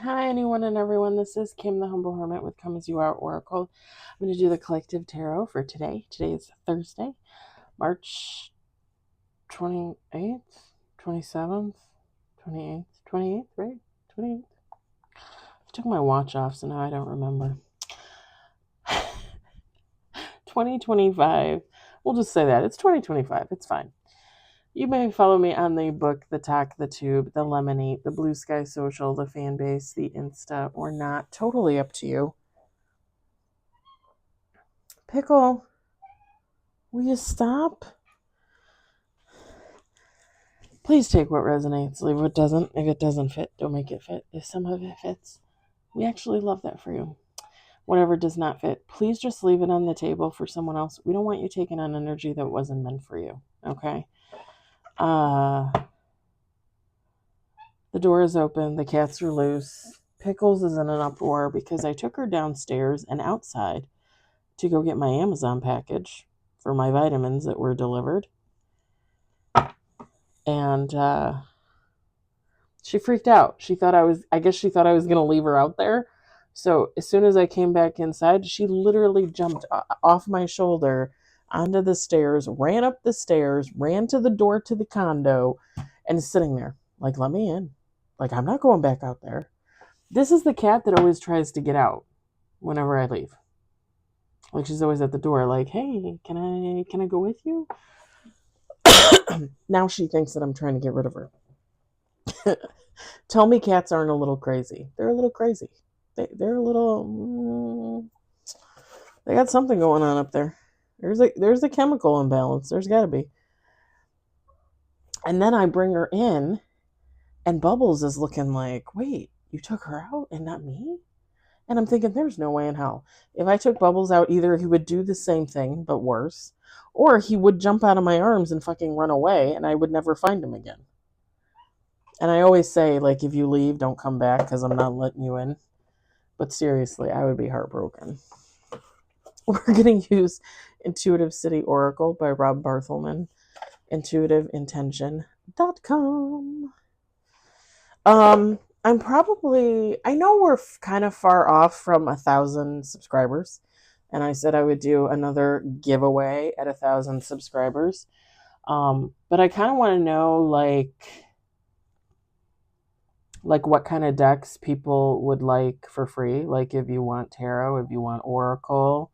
Hi, anyone and everyone. This is Kim, the Humble Hermit with Come As You Are Oracle. I'm going to do the collective tarot for today. Today is Thursday, March 28th, 27th, 28th, 28th, right? 28th. I took my watch off, so now I don't remember. 2025. We'll just say that. It's 2025. It's fine. You may follow me on the book, the talk, the tube, the lemonade, the blue sky social, the fan base, the Insta, or not. Totally up to you. Pickle, will you stop? Please take what resonates, leave what doesn't. If it doesn't fit, don't make it fit. If some of it fits, we actually love that for you. Whatever does not fit, please just leave it on the table for someone else. We don't want you taking on energy that wasn't meant for you. Okay? The door is open, the cats are loose. Pickles is in an uproar because I took her downstairs and outside to go get my Amazon package for my vitamins that were delivered. And she freaked out. I guess she thought I was going to leave her out there. So as soon as I came back inside, she literally jumped off my shoulder onto the stairs, ran up the stairs, ran to the door to the condo, and is sitting there like, let me in. Like, I'm not going back out there. This is the cat that always tries to get out whenever I leave. Like, she's always at the door like, hey, can I go with you? Now she thinks that I'm trying to get rid of her. Tell me cats aren't a little crazy. They're a little crazy. They're a little. They got something going on up there. There's a chemical imbalance. There's got to be. And then I bring her in, and Bubbles is looking like, wait, you took her out and not me? And I'm thinking, there's no way in hell. If I took Bubbles out, either he would do the same thing, but worse, or he would jump out of my arms and fucking run away, and I would never find him again. And I always say, like, if you leave, don't come back because I'm not letting you in. But seriously, I would be heartbroken. We're going to use Intuitive City Oracle by Rob Barthelman, intuitiveintention.com. I know we're kind of far off from 1,000 subscribers. And I said I would do another giveaway at 1,000 subscribers. But I kind of want to know, like what kind of decks people would like for free. Like if you want tarot, if you want oracle,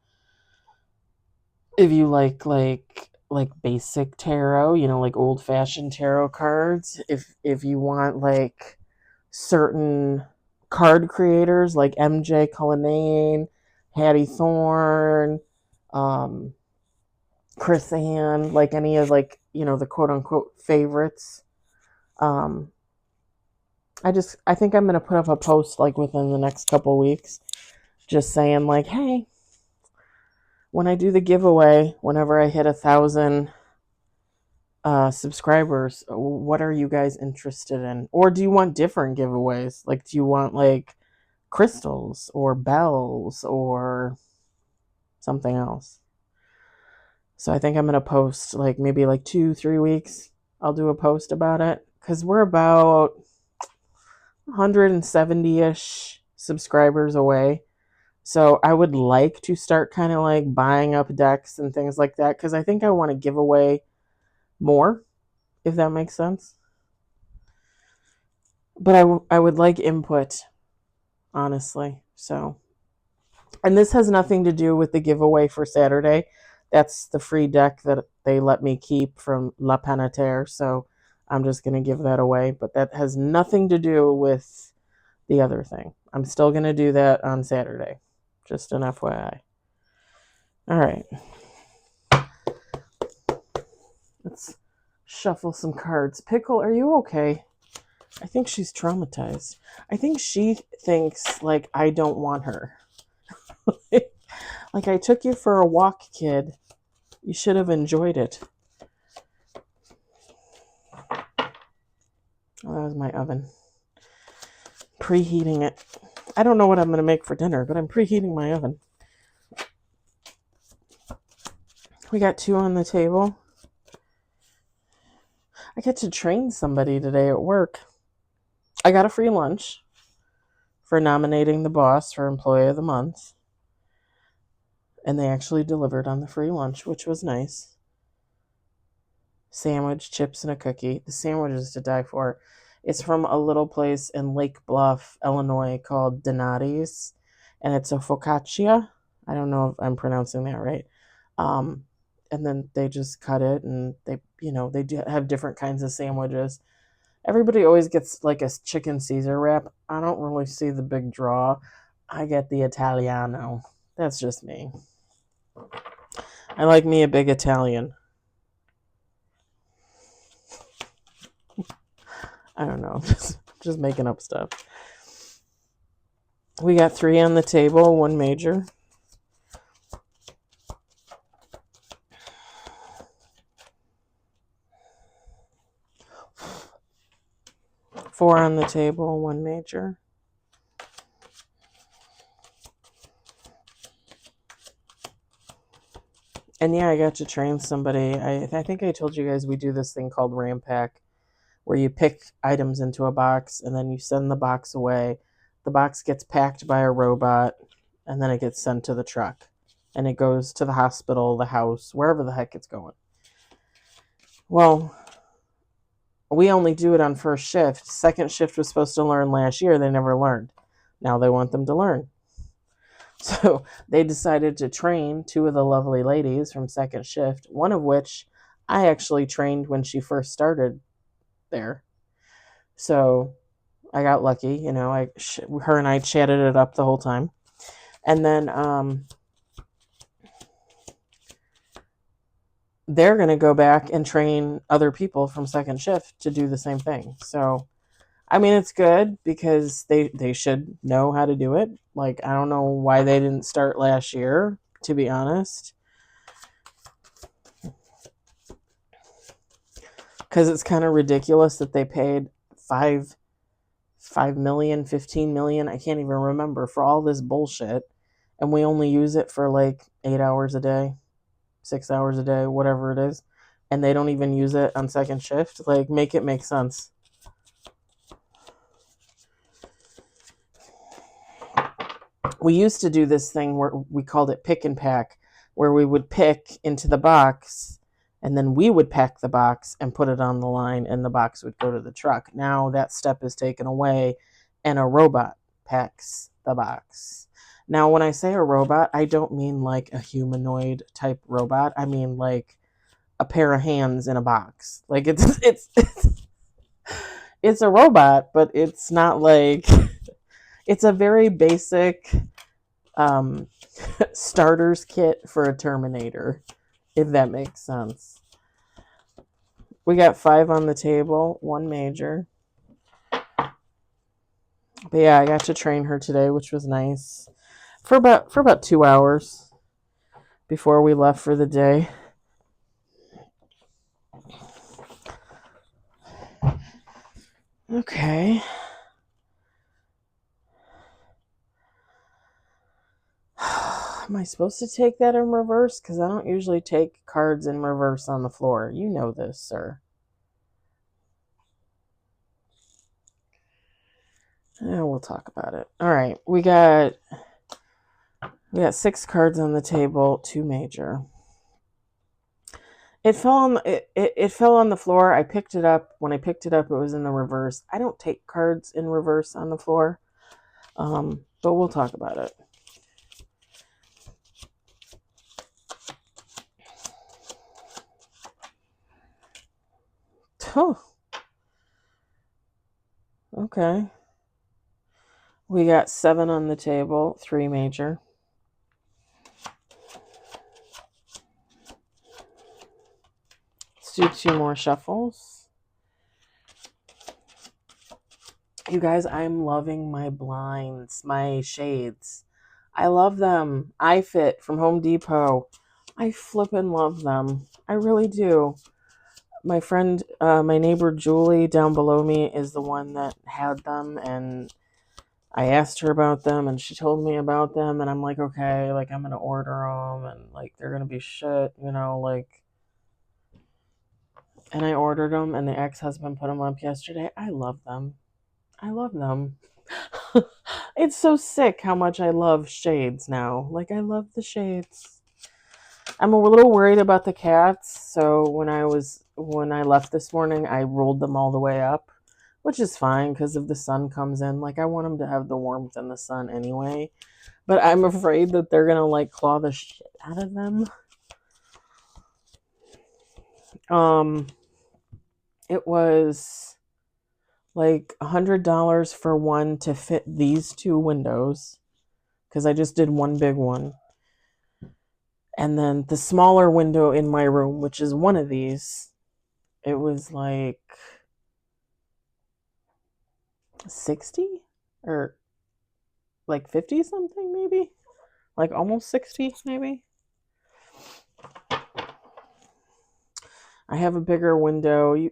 if you like basic tarot, like old fashioned tarot cards. If you want like certain card creators like MJ Cullinane, Hattie Thorne, Chris Ann, like any of the quote unquote favorites. Um, I think I'm gonna put up a post like within the next couple weeks, just saying like, hey, when I do the giveaway, whenever I hit 1,000 subscribers, what are you guys interested in? Or do you want different giveaways? Like, do you want like crystals or bells or something else? So I think I'm gonna post like maybe like 2-3 weeks. I'll do a post about it because we're about 170-ish subscribers away. So I would like to start kind of like buying up decks and things like that because I think I want to give away more, if that makes sense. But I would like input, honestly. So, and this has nothing to do with the giveaway for Saturday. That's the free deck that they let me keep from La Panetère. So I'm just going to give that away. But that has nothing to do with the other thing. I'm still going to do that on Saturday. Just an FYI. All right. Let's shuffle some cards. Pickle, are you okay? I think she's traumatized. I think she thinks like I don't want her. Like I took you for a walk, kid. You should have enjoyed it. Oh, that was my oven. Preheating it. I don't know what I'm going to make for dinner, but I'm preheating my oven. We got 2 on the table. I get to train somebody today at work. I got a free lunch. for nominating the boss for Employee of the Month. And they actually delivered on the free lunch, which was nice. Sandwich, chips, and a cookie. The sandwich is to die for. It's from a little place in Lake Bluff, Illinois called Donati's, and it's a focaccia. I don't know if I'm pronouncing that right. And then they just cut it, and they do have different kinds of sandwiches. Everybody always gets like a chicken Caesar wrap. I don't really see the big draw. I get the Italiano. That's just me. I like me a big Italian. I don't know. Just making up stuff. We got 3 on the table, 1 major. Four on the table, 1 major. And yeah, I got to train somebody. I think I told you guys we do this thing called Ram Pack, where you pick items into a box and then you send the box away. The box gets packed by a robot and then it gets sent to the truck. And it goes to the hospital, the house, wherever the heck it's going. Well, we only do it on first shift. Second shift was supposed to learn last year. They never learned. Now they want them to learn. So they decided to train 2 of the lovely ladies from second shift, one of which I actually trained when she first started there. So I got lucky, her and I chatted it up the whole time. And then they're going to go back and train other people from second shift to do the same thing. So, I mean, it's good because they should know how to do it. Like, I don't know why they didn't start last year, to be honest. Because it's kind of ridiculous that they paid $5 million, $15 million, I can't even remember, for all this bullshit. And we only use it for like 8 hours a day, 6 hours a day, whatever it is. And they don't even use it on second shift. Like, make it make sense. We used to do this thing where we called it pick and pack, where we would pick into the box and then we would pack the box and put it on the line and the box would go to the truck. Now that step is taken away and a robot packs the box. Now, when I say a robot, I don't mean like a humanoid type robot. I mean like a pair of hands in a box. Like it's a robot, but it's not like... It's a very basic starter's kit for a Terminator, if that makes sense. We got 5 on the table, 1 major. But yeah, I got to train her today, which was nice. For about 2 hours before we left for the day. Okay. Am I supposed to take that in reverse? Because I don't usually take cards in reverse on the floor. You know this, sir. Yeah, we'll talk about it. All right, we got 6 cards on the table, 2 major. It fell on the floor. I picked it up. When I picked it up, it was in the reverse. I don't take cards in reverse on the floor, but we'll talk about it. Oh. Okay. We got 7 on the table, 3 major. Let's do 2 more shuffles. You guys, I'm loving my blinds, my shades. I love them. iFit from Home Depot. I flippin' love them. I really do. My friend, my neighbor Julie down below me is the one that had them, and I asked her about them, and she told me about them, and I'm like, okay, like, I'm gonna order them, and like, they're gonna be shit, like. And I ordered them, and the ex-husband put them up yesterday. I love them. I love them. It's so sick how much I love shades now. Like, I love the shades. I'm a little worried about the cats, so when I left this morning, I rolled them all the way up, which is fine because if the sun comes in, like, I want them to have the warmth and the sun anyway. But I'm afraid that they're gonna like claw the shit out of them. It was like $100 for one to fit these two windows because I just did one big one. And then the smaller window in my room, which is one of these, it was like 60 or like 50 something maybe. Like almost 60 maybe. I have a bigger window. You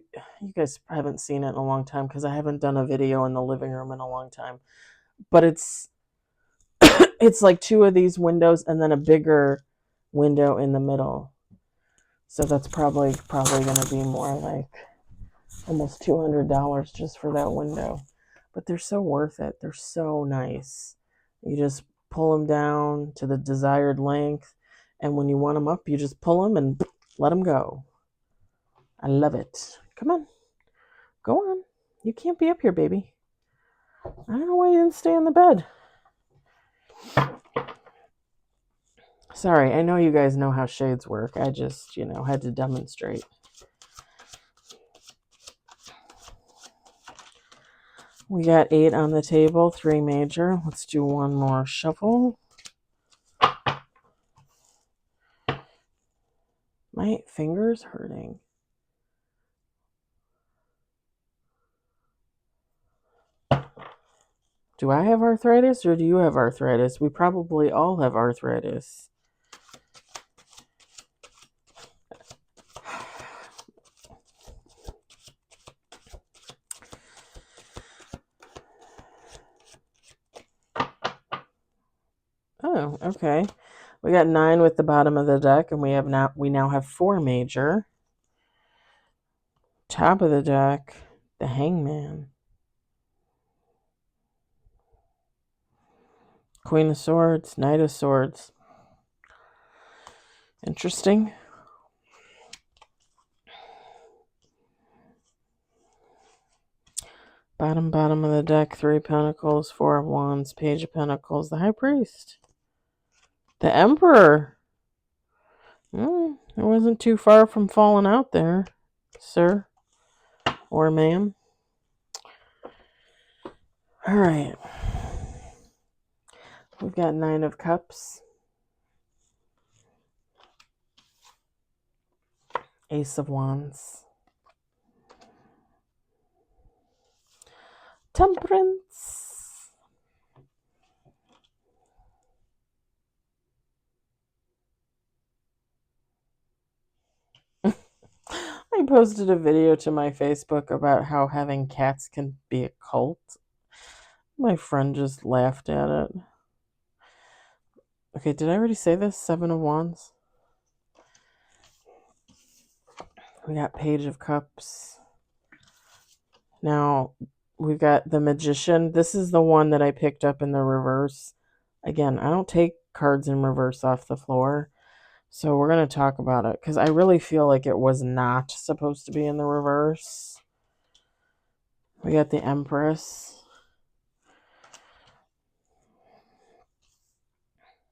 guys haven't seen it in a long time because I haven't done a video in the living room in a long time. But it's like two of these windows and then a bigger window in the middle. So that's probably going to be more like almost $200 just for that window. But they're so worth it. They're so nice. You just pull them down to the desired length, and when you want them up, you just pull them and let them go. I love it. Come on. Go on. You can't be up here, baby. I don't know why you didn't stay on the bed. Sorry, I know you guys know how shades work. I just, had to demonstrate. We got 8 on the table, 3 major. Let's do one more shuffle. My finger's hurting. Do I have arthritis or do you have arthritis? We probably all have arthritis. Oh, okay. We got 9 with the bottom of the deck, and we now have 4 major. Top of the deck, the Hangman. Queen of Swords, Knight of Swords. Interesting. Bottom of the deck, 3 Pentacles, 4 of Wands, Page of Pentacles, the High Priest. The Emperor. It wasn't too far from falling out there, sir or ma'am. All right. We've got 9 of Cups. Ace of Wands. Temperance. I posted a video to my Facebook about how having cats can be a cult. My friend just laughed at it. Okay, did I already say this? 7 of Wands. We got Page of Cups. Now, we've got the Magician. This is the one that I picked up in the reverse. Again, I don't take cards in reverse off the floor. So we're going to talk about it because I really feel like it was not supposed to be in the reverse. We got the Empress.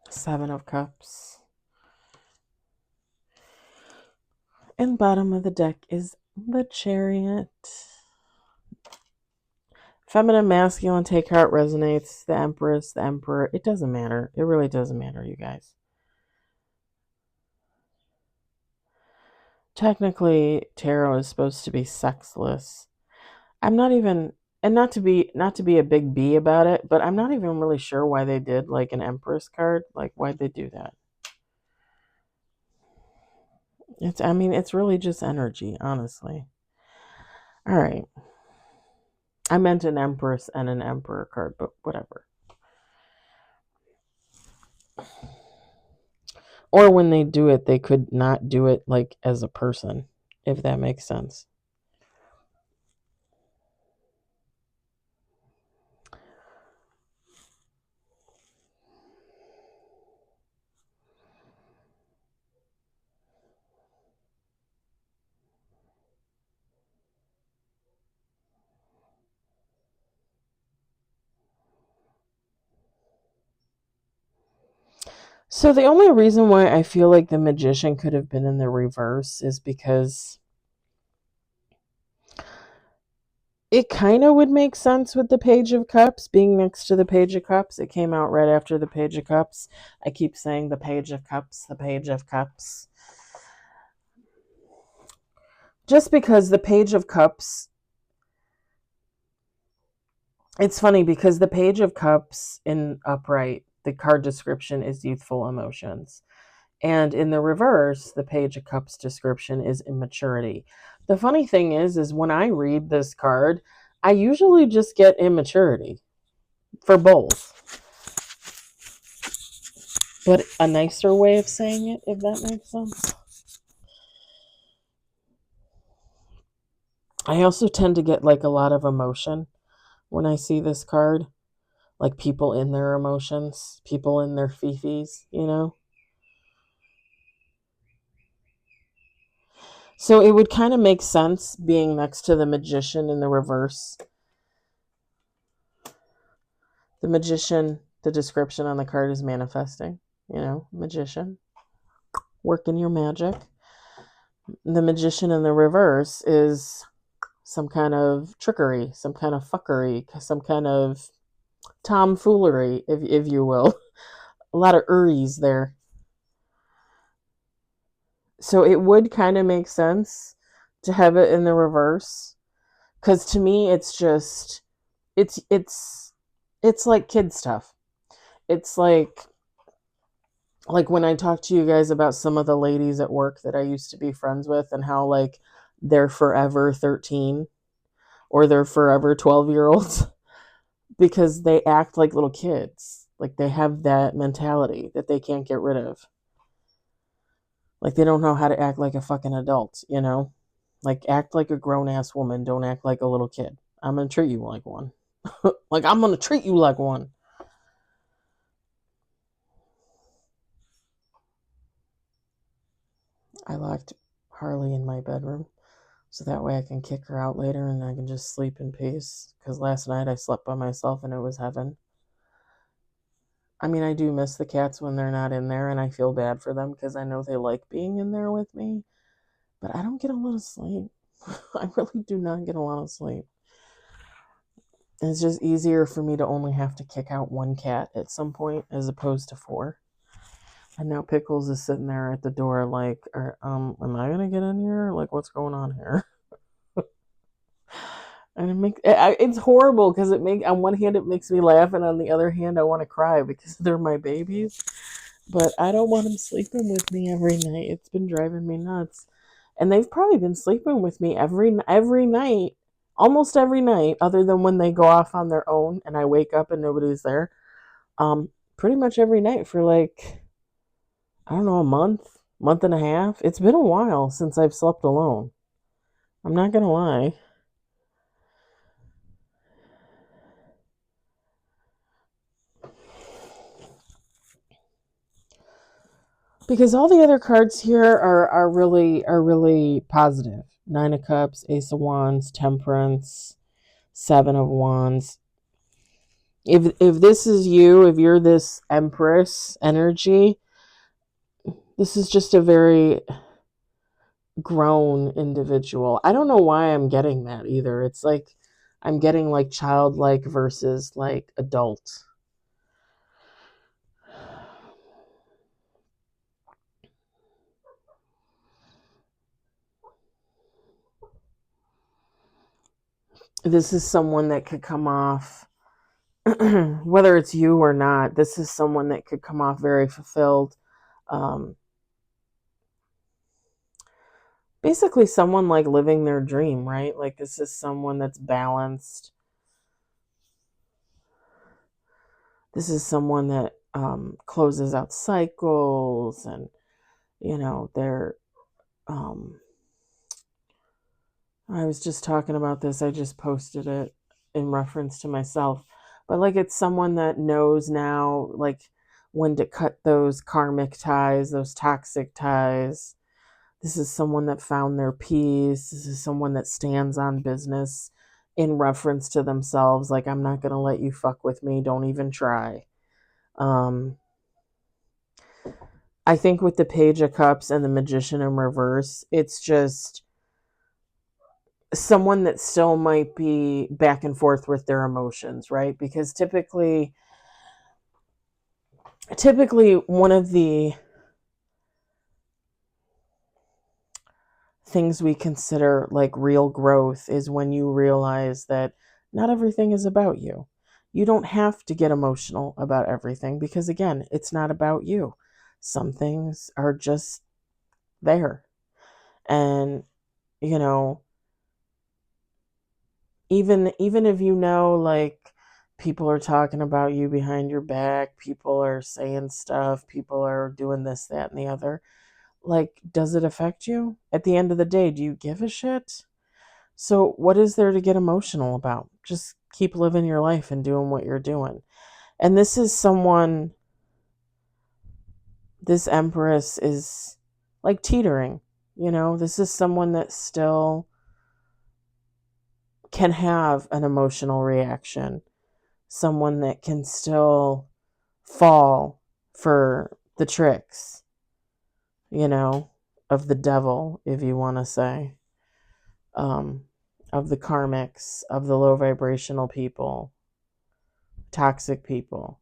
7 of Cups. And bottom of the deck is the Chariot. Feminine, masculine, take heart resonates. The Empress, the Emperor. It doesn't matter. It really doesn't matter, you guys. Technically, tarot is supposed to be sexless. I'm not even, and not to be a big B about it, but I'm not even really sure why they did like an Empress card. Like, why'd they do that? It's really just energy, honestly. All right. I meant an Empress and an Emperor card, but whatever. Or when they do it, they could not do it like as a person, if that makes sense. So the only reason why I feel like the Magician could have been in the reverse is because it kind of would make sense with the Page of Cups being next to the Page of Cups. It came out right after the Page of Cups. I keep saying the Page of Cups, the Page of Cups. Just because the Page of Cups, it's funny because the Page of Cups in upright, the card description is youthful emotions. And in the reverse, the Page of Cups description is immaturity. The funny thing is when I read this card, I usually just get immaturity for both. But a nicer way of saying it, if that makes sense. I also tend to get like a lot of emotion when I see this card. Like people in their emotions, people in their fifis, you know? So it would kind of make sense being next to the Magician in the reverse. The Magician, the description on the card is manifesting, you know, Magician, working your magic. The Magician in the reverse is some kind of trickery, some kind of fuckery, some kind of tomfoolery, if you will. A lot of Uris there. So it would kind of make sense to have it in the reverse. Because to me, it's just, it's like kid stuff. It's like when I talk to you guys about some of the ladies at work that I used to be friends with and how like they're forever 13 or they're forever 12-year-olds because they act like little kids. Like they have that mentality that they can't get rid of. Like they don't know how to act like a fucking adult, you know? Like act like a grown-ass woman, don't act like a little kid. I'm going to treat you like one. Like I'm going to treat you like one. I locked Harley in my bedroom so that way I can kick her out later and I can just sleep in peace. Because last night I slept by myself and it was heaven. I mean, I do miss the cats when they're not in there and I feel bad for them because I know they like being in there with me. But I don't get a lot of sleep. I really do not get a lot of sleep. It's just easier for me to only have to kick out one cat at some point as opposed to 4. And now Pickles is sitting there at the door like, am I going to get in here? Like, what's going on here? And it's horrible because on one hand it makes me laugh and on the other hand I want to cry because they're my babies. But I don't want them sleeping with me every night. It's been driving me nuts. And they've probably been sleeping with me every night, almost every night, other than when they go off on their own and I wake up and nobody's there. Pretty much every night for like, I don't know, a month and a half. It's been a while since I've slept alone. I'm not gonna lie. Because all the other cards here are really positive. 9 of Cups, Ace of Wands, Temperance, 7 of Wands. If this is you, if you're this Empress energy, this is just a very grown individual. I don't know why I'm getting that either. It's like I'm getting like childlike versus like adult. This is someone that could come off, whether it's you or not, this is someone that could come off very fulfilled. Basically someone like living their dream, right? Like this is someone that's balanced. This is someone that closes out cycles and, you know, they're, I was just talking about this. I just posted it in reference to myself. But like it's someone that knows now like when to cut those karmic ties, those toxic ties. This is someone that found their peace. This is someone that stands on business in reference to themselves. Like I'm not gonna let you fuck with me. Don't even try. I think with the Page of Cups and the Magician in reverse, it's just someone that still might be back and forth with their emotions, right? Because typically one of the things we consider like real growth is when you realize that not everything is about you. You don't have to get emotional about everything because, again, it's not about you. Some things are just there. And, you know, even if you know, like, people are talking about you behind your back, people are saying stuff, people are doing this, that, and the other, like, does it affect you? At the end of the day, do you give a shit? So what is there to get emotional about? Just keep living your life and doing what you're doing. And this is someone, this Empress is like teetering, this is someone that still can have an emotional reaction, someone that can still fall for the tricks, of the devil, if you want to say, of the karmics, of the low vibrational people, toxic people.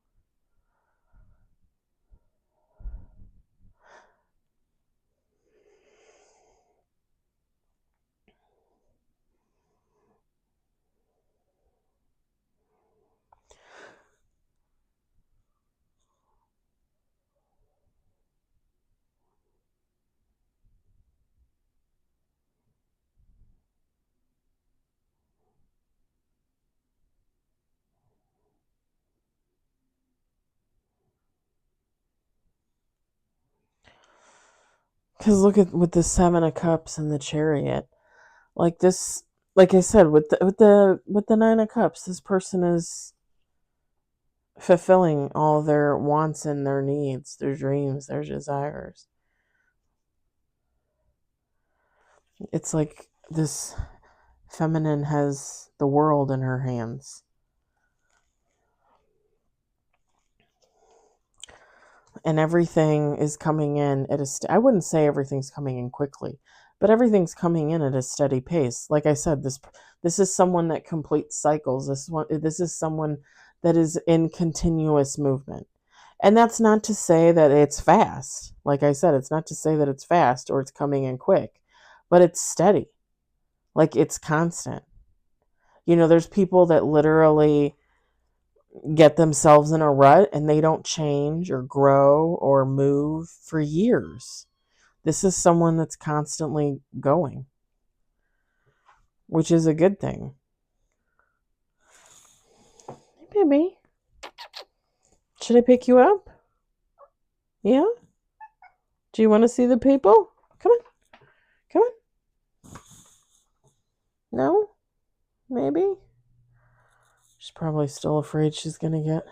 Because look at with the Seven of Cups and the Chariot, like this, like I said, with the Nine of Cups, this person is fulfilling all their wants and their needs, their dreams, their desires. It's like this feminine has the world in her hands. And everything is coming in at I wouldn't say everything's coming in quickly, but everything's coming in at a steady pace. Like I said, this is someone that completes cycles. This is someone that is in continuous movement. And that's not to say that it's fast. Like I said, it's not to say that it's fast or it's coming in quick, but it's steady. Like it's constant. There's people that literally get themselves in a rut and they don't change or grow or move for years. This is someone that's constantly going, which is a good thing. Hey, baby. Should I pick you up? Yeah? Do you want to see the people? Come on. Come on. No? Maybe? She's probably still afraid she's going to get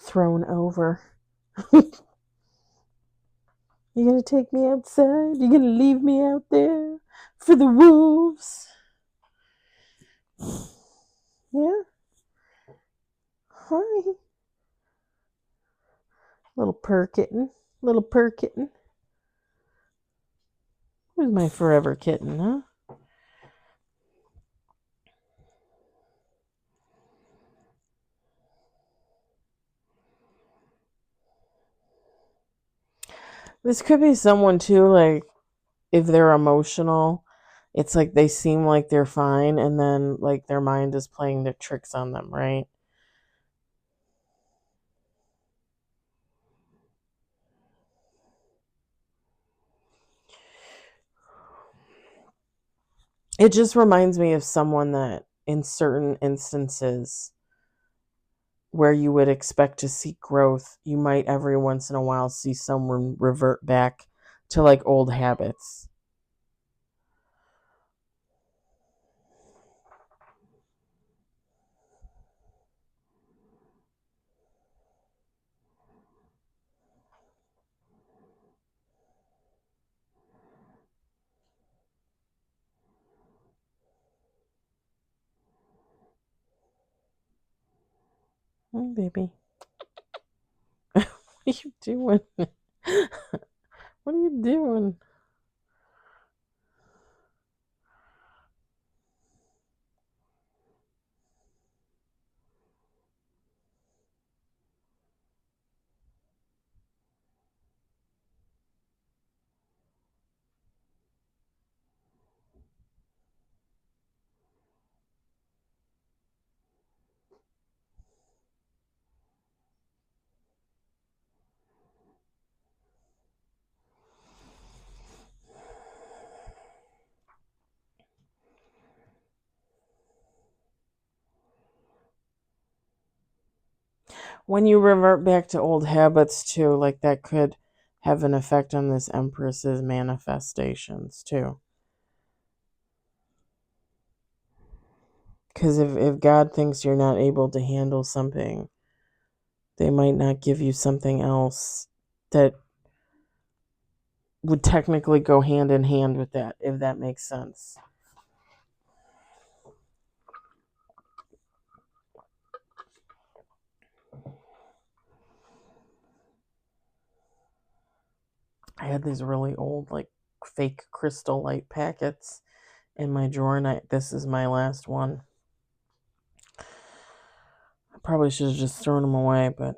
thrown over. You gonna take me outside? You gonna leave me out there for the wolves? Yeah? Hi. Little purr kitten. Little purr kitten. Who's my forever kitten, huh? This could be someone too, like, if they're emotional, it's like they seem like they're fine, and then, like, their mind is playing their tricks on them, right? It just reminds me of someone that, in certain instances where you would expect to see growth, you might every once in a while see someone revert back to like old habits. Oh, baby. What are you doing? What are you doing? When you revert back to old habits too, like that could have an effect on this Empress's manifestations too. Because if God thinks you're not able to handle something, they might not give you something else that would technically go hand in hand with that, if that makes sense. I had these really old, like, fake crystal light packets in my drawer, and this is my last one. I probably should have just thrown them away, but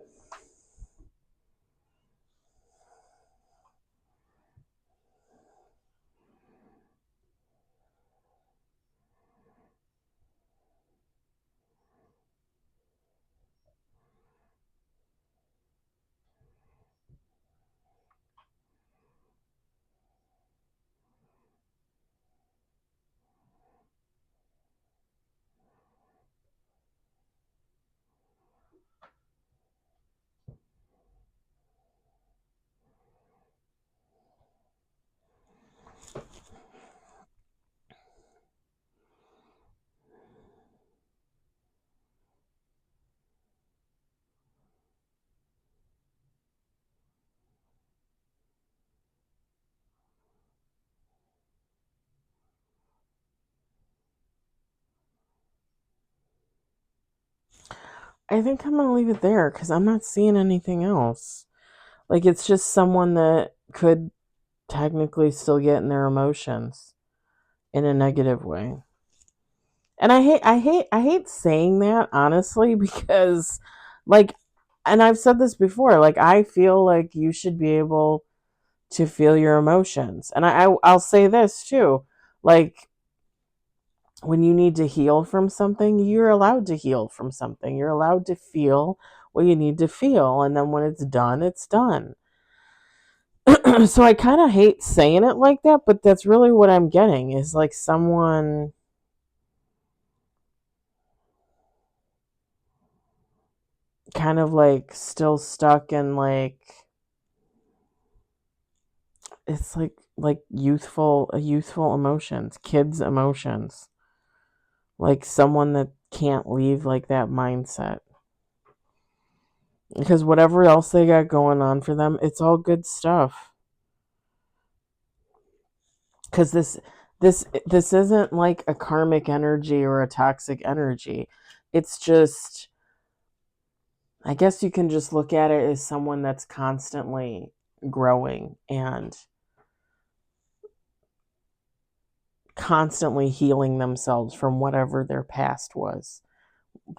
I think I'm going to leave it there because I'm not seeing anything else. Like, it's just someone that could technically still get in their emotions in a negative way. And I hate saying that, honestly, because, like, and I've said this before, like, I feel like you should be able to feel your emotions. And I'll say this too, like, when you need to heal from something, you're allowed to heal from something. You're allowed to feel what you need to feel, and then when it's done, it's done. So I kind of hate saying it like that, but that's really what I'm getting, is like someone kind of like still stuck in, like, it's like youthful emotions, kids emotions, like someone that can't leave like that mindset, because whatever else they got going on for them, it's all good stuff. Because this isn't like a karmic energy or a toxic energy. It's just, I guess you can just look at it as someone that's constantly growing and constantly healing themselves from whatever their past was.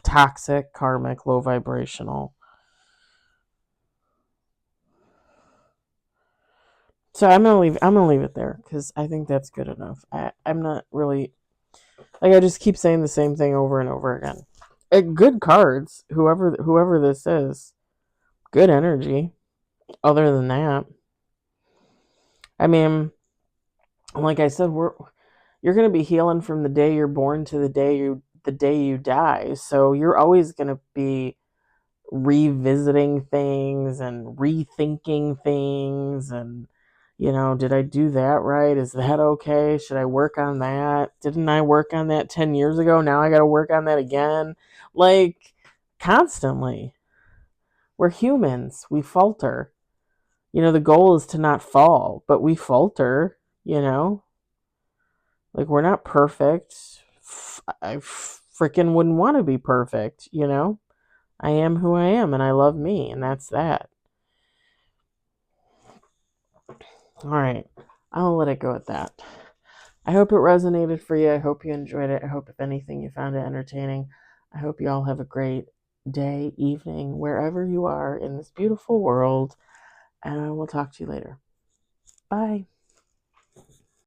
Toxic, karmic, low vibrational. So I'm gonna leave it there because I think that's good enough. I'm not really, like, I just keep saying the same thing over and over again. Good cards, whoever this is. Good energy. Other than that, I mean, like I said, you're gonna be healing from the day you're born to the day you die. So you're always gonna be revisiting things and rethinking things, and, did I do that right? Is that okay? Should I work on that? Didn't I work on that 10 years ago? Now I got to work on that again. Like, constantly. We're humans. We falter. The goal is to not fall, but we falter, you know? Like, we're not perfect. I freaking wouldn't want to be perfect. I am who I am, and I love me, and that's that. All right. I'll let it go at that. I hope it resonated for you. I hope you enjoyed it. I hope, if anything, you found it entertaining. I hope you all have a great day, evening, wherever you are in this beautiful world. And I will talk to you later. Bye.